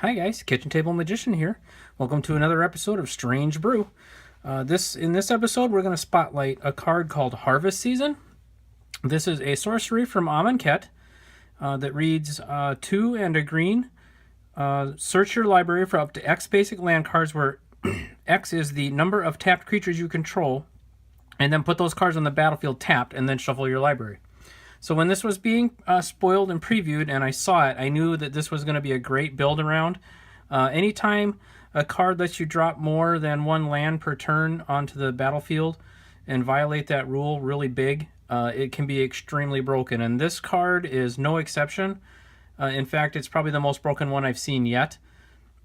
Hi guys, Kitchen Table Magician here. Welcome to another episode of Strange Brew. In this episode, we're going to spotlight a card called Harvest Season. This is a sorcery from Amonkhet that reads 2 and a green. Search your library for up to X basic land cards where X is the number of tapped creatures you control, and then put those cards on the battlefield tapped, and then shuffle your library. So when this was being spoiled and previewed and I saw it, I knew that this was going to be a great build around. Anytime a card lets you drop more than one land per turn onto the battlefield and violate that rule really big, it can be extremely broken. And this card is no exception. In fact, it's probably the most broken one I've seen yet.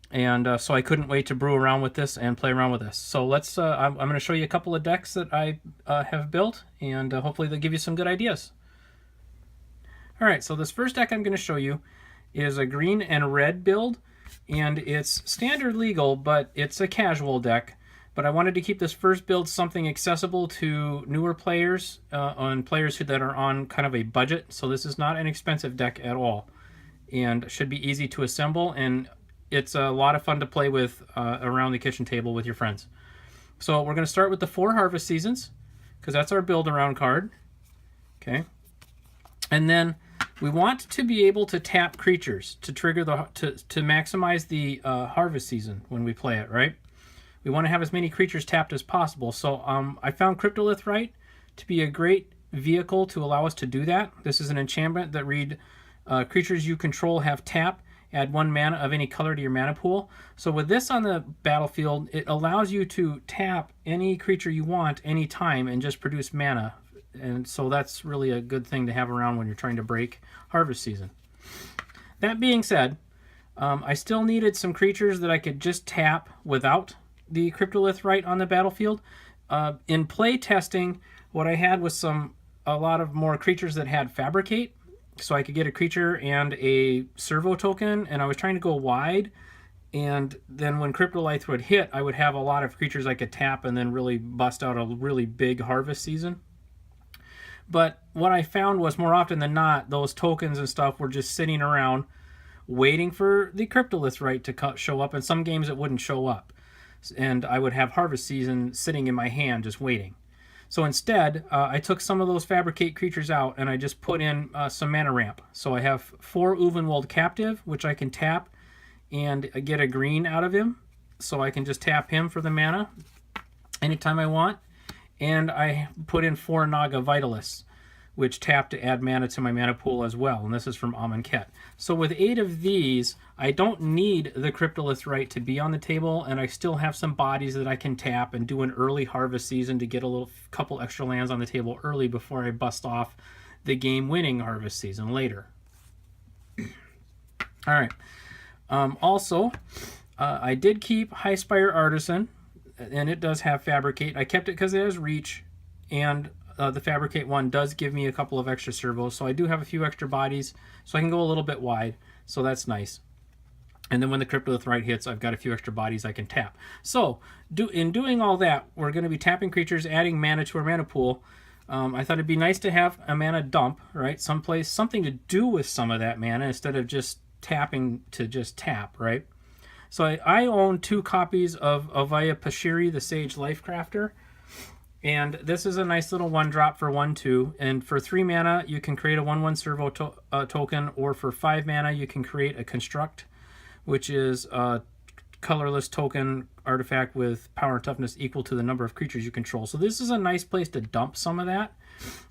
And so I couldn't wait to brew around with this and play around with this. So let's. I'm going to show you a couple of decks that I have built, and hopefully they'll give you some good ideas. Alright, so this first deck I'm going to show you is a green and red build, and it's standard legal, but it's a casual deck. But I wanted to keep this first build something accessible to newer players, and players that are on kind of a budget. So this is not an expensive deck at all, and should be easy to assemble, and it's a lot of fun to play with around the kitchen table with your friends. So we're going to start with the 4 Harvest Seasons, because that's our build around card. Okay. And then we want to be able to tap creatures to trigger to maximize the harvest season when we play it, right? We want to have as many creatures tapped as possible. So I found Cryptolith Rite to be a great vehicle to allow us to do that. This is an enchantment that read creatures you control have tap, add 1 mana of any color to your mana pool. So with this on the battlefield, it allows you to tap any creature you want anytime and just produce mana. And so that's really a good thing to have around when you're trying to break harvest season. That being said, I still needed some creatures that I could just tap without the Cryptolith Rite on the battlefield. In play testing, what I had was a lot of more creatures that had Fabricate, so I could get a creature and a servo token, and I was trying to go wide. And then when Cryptolith would hit, I would have a lot of creatures I could tap and then really bust out a really big harvest season. But what I found was more often than not, those tokens and stuff were just sitting around waiting for the Cryptolith Rite to show up. And some games it wouldn't show up. And I would have Harvest Season sitting in my hand just waiting. So instead, I took some of those Fabricate creatures out and I just put in some mana ramp. So I have 4 Ulvenwald Captive, which I can tap and get a green out of him. So I can just tap him for the mana anytime I want. And I put in 4 Naga Vitalists, which tap to add mana to my mana pool as well. And this is from Amonkhet. So with 8 of these, I don't need the Cryptolith Rite to be on the table, and I still have some bodies that I can tap and do an early harvest season to get a couple extra lands on the table early before I bust off the game-winning harvest season later. All right. Also, I did keep Highspire Artisan, and it does have Fabricate. I kept it because it has Reach, and the Fabricate one does give me a couple of extra servos, so I do have a few extra bodies, so I can go a little bit wide, so that's nice. And then when the Cryptolith Rite hits, I've got a few extra bodies I can tap. So, in doing all that, we're going to be tapping creatures, adding mana to our mana pool. I thought it'd be nice to have a mana dump, right? Something to do with some of that mana instead of just tapping to just tap, right? So I own 2 copies of Oviya Pashiri, the Sage Lifecrafter. And this is a nice little 1-drop for 1/2. And for 3 mana, you can create a 1/1 servo token, or for 5 mana, you can create a construct, which is a colorless token artifact with power and toughness equal to the number of creatures you control. So this is a nice place to dump some of that.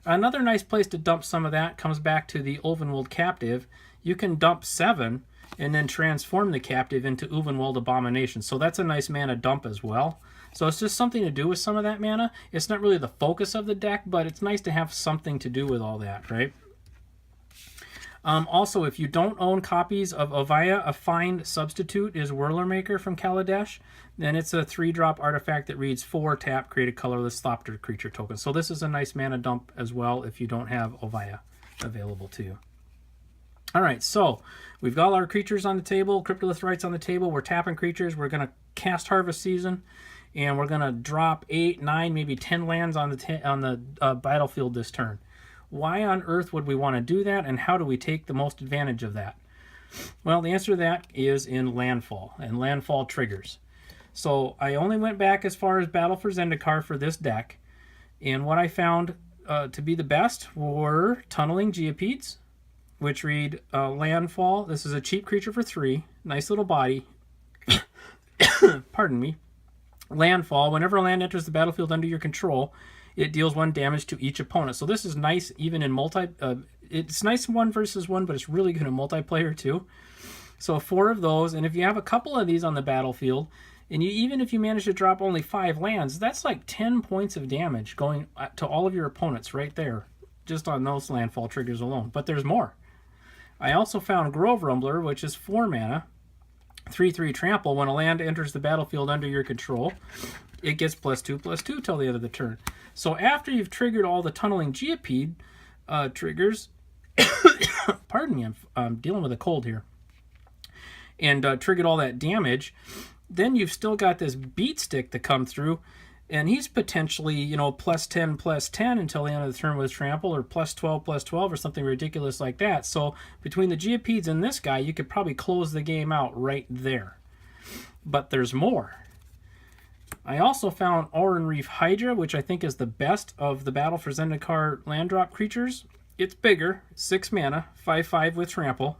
Another nice place to dump some of that comes back to the Ulvenwald Captive. You can dump 7 and then transform the Captive into Ulvenwald Abomination. So that's a nice mana dump as well. So it's just something to do with some of that mana. It's not really the focus of the deck, but it's nice to have something to do with all that, right? Also, if you don't own copies of Oviya, a fine substitute is Whirlermaker from Kaladesh. Then it's a 3-drop artifact that reads 4 tap, create a colorless Thopter creature token. So this is a nice mana dump as well if you don't have Oviya available to you. All right, so we've got all our creatures on the table. Cryptolith Rite's on the table. We're tapping creatures. We're going to cast Harvest Season, and we're going to drop 8, 9, maybe 10 lands on the battlefield this turn. Why on earth would we want to do that, and how do we take the most advantage of that? Well, the answer to that is in landfall and landfall triggers. So I only went back as far as Battle for Zendikar for this deck, and what I found to be the best were Tunneling Geopoedes, which read landfall. This is a cheap creature for 3, nice little body. Pardon me. Landfall. Whenever a land enters the battlefield under your control, it deals 1 damage to each opponent. So this is nice even in multi. It's nice 1 versus 1, but it's really good in multiplayer too. So 4 of those, and if you have a couple of these on the battlefield, and even if you manage to drop only 5 lands, that's like 10 points of damage going to all of your opponents right there, just on those landfall triggers alone. But there's more. I also found Grove Rumbler, which is 4 mana, 3/3 trample. When a land enters the battlefield under your control, it gets +2/+2 till the end of the turn. So after you've triggered all the Tunneling Geopoede triggers, pardon me, I'm dealing with a cold here, and triggered all that damage, then you've still got this beat stick to come through, and he's potentially, you know, +10/+10 until the end of the turn with trample, or +12/+12 or something ridiculous like that. So between the Geopoedes and this guy, you could probably close the game out right there. But there's more. I also found Oran-Rief Hydra, which I think is the best of the Battle for Zendikar land drop creatures. It's bigger, 6 mana, 5/5 with trample.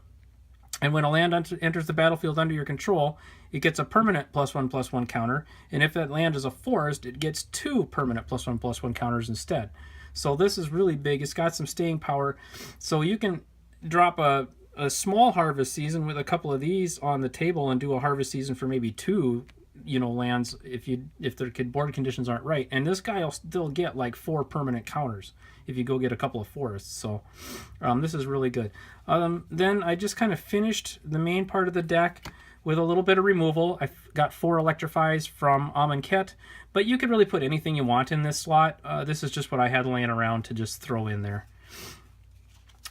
And when a land enters the battlefield under your control, it gets a permanent +1/+1 counter. And if that land is a forest, it gets 2 permanent +1/+1 counters instead. So this is really big. It's got some staying power. So you can drop a small harvest season with a couple of these on the table and do a harvest season for maybe 2, you know, lands if the board conditions aren't right. And this guy will still get like 4 permanent counters if you go get a couple of forests. So this is really good. Then I just kind of finished the main part of the deck with a little bit of removal. I got 4 Electrifies from Amonkhet, but you could really put anything you want in this slot. This is just what I had laying around to just throw in there.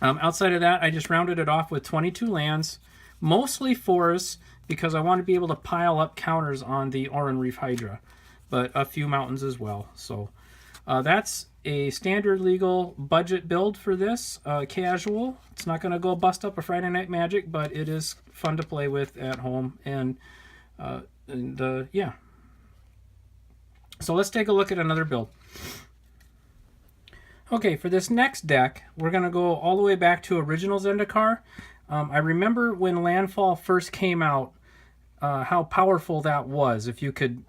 Outside of that, I just rounded it off with 22 lands, mostly forests, because I want to be able to pile up counters on the Oran-Rief Hydra, but a few mountains as well. So that's a standard legal budget build for this, casual. It's not going to go bust up a Friday Night Magic, but it is fun to play with at home. And yeah. So let's take a look at another build. Okay, for this next deck, we're going to go all the way back to original Zendikar. I remember when Landfall first came out, how powerful that was if you could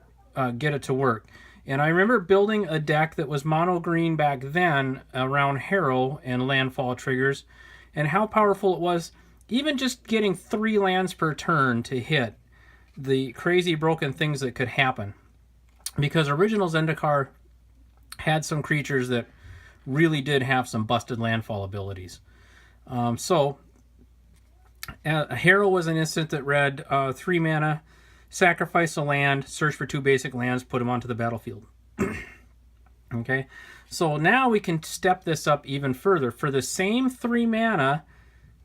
get it to work. And I remember building a deck that was mono green back then around Harrow and Landfall triggers, and how powerful it was, even just getting 3 lands per turn to hit the crazy broken things that could happen. Because original Zendikar had some creatures that really did have some busted landfall abilities. Harrow was an instant that read 3 mana, sacrifice a land, search for 2 basic lands, put them onto the battlefield. Okay, so now we can step this up even further. For the same 3 mana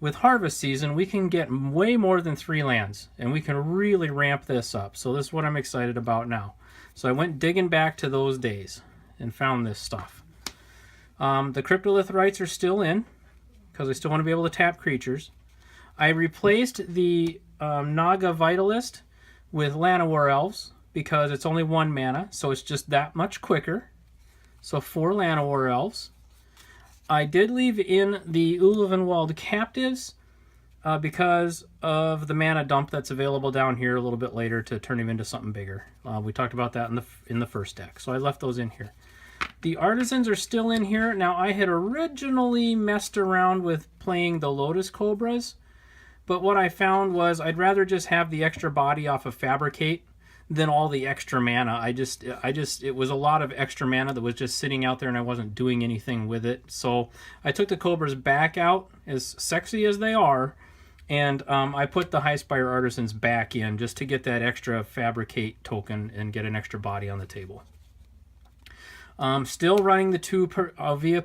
with Harvest Season, we can get way more than 3 lands, and we can really ramp this up. So this is what I'm excited about now. So I went digging back to those days and found this stuff. The Cryptolith Rites are still in, because I still want to be able to tap creatures. I replaced the Naga Vitalist with Llanowar Elves, because it's only 1 mana, so it's just that much quicker. So 4 Llanowar Elves. I did leave in the Ulvenwald Captives because of the mana dump that's available down here a little bit later to turn him into something bigger. We talked about that in the first deck, so I left those in here. The Artisans are still in here. Now, I had originally messed around with playing the Lotus Cobras, but what I found was I'd rather just have the extra body off of Fabricate than all the extra mana. It was a lot of extra mana that was just sitting out there and I wasn't doing anything with it. So I took the Cobras back out, as sexy as they are, and I put the Highspire Artisans back in just to get that extra Fabricate token and get an extra body on the table. Still running the 2 Oviya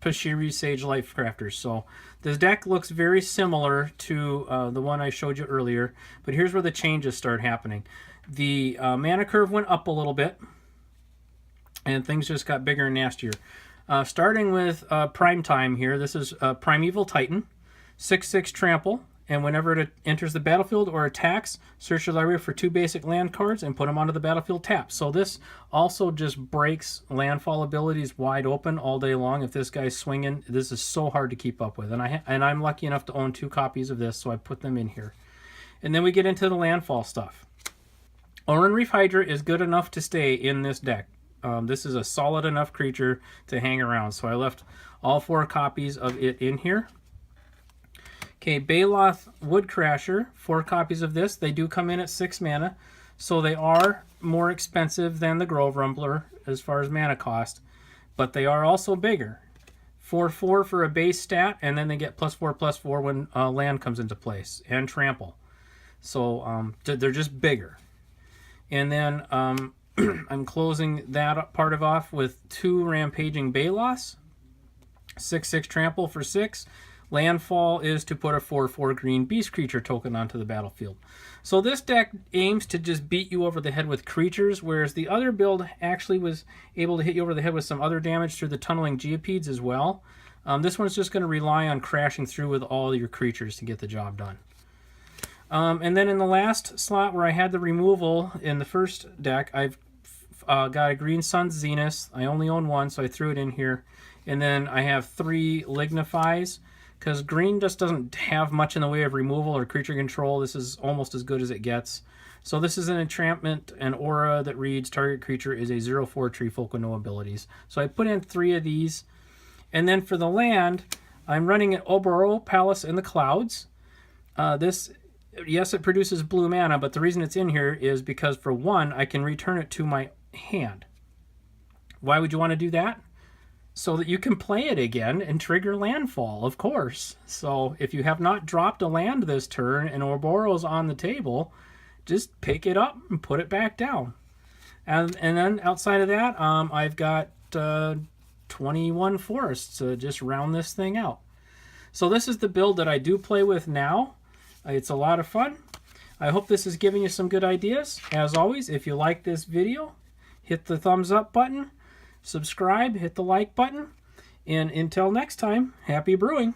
Pashiri Sage Lifecrafters. So this deck looks very similar to the one I showed you earlier, but here's where the changes start happening. The mana curve went up a little bit, and things just got bigger and nastier. Starting with Prime Time here, this is Primeval Titan, 6/6 trample, and whenever it enters the battlefield or attacks, search your library for 2 basic land cards and put them onto the battlefield tap. So this also just breaks landfall abilities wide open all day long. If this guy's swinging, this is so hard to keep up with. And I'm lucky enough to own 2 copies of this, so I put them in here. And then we get into the landfall stuff. Oran-Rief Hydra is good enough to stay in this deck. This is a solid enough creature to hang around, so I left all 4 copies of it in here. Okay, Baloth Woodcrasher, 4 copies of this. They do come in at 6 mana, so they are more expensive than the Grove Rumbler as far as mana cost, but they are also bigger. 4/4 for a base stat, and then they get +4/+4 when land comes into place, and trample. So they're just bigger. And then I'm closing that part of off with 2 Rampaging Baloths, 6/6 trample for 6. Landfall is to put a 4/4 green beast creature token onto the battlefield. So this deck aims to just beat you over the head with creatures, whereas the other build actually was able to hit you over the head with some other damage through the Tunneling Geopoedes as well. This one's just going to rely on crashing through with all your creatures to get the job done. And then in the last slot where I had the removal in the first deck, I've got a Green Sun Zenith. I only own 1, so I threw it in here. And then I have 3 Lignifys, because green just doesn't have much in the way of removal or creature control. This is almost as good as it gets. So this is an enchantment, an aura that reads, target creature is a 0/4 treefolk with no abilities. So I put in 3 of these. And then for the land, I'm running an Oboro, Palace in the Clouds. Yes, it produces blue mana, but the reason it's in here is because for 1, I can return it to my hand. Why would you want to do that? So that you can play it again and trigger landfall, of course. So if you have not dropped a land this turn and Oboro's on the table, just pick it up and put it back down. And then outside of that, I've got 21 forests to just round this thing out. So this is the build that I do play with now. It's a lot of fun. I hope this is giving you some good ideas. As always, if you like this video, hit the thumbs up button. Subscribe, hit the like button, and until next time, happy brewing.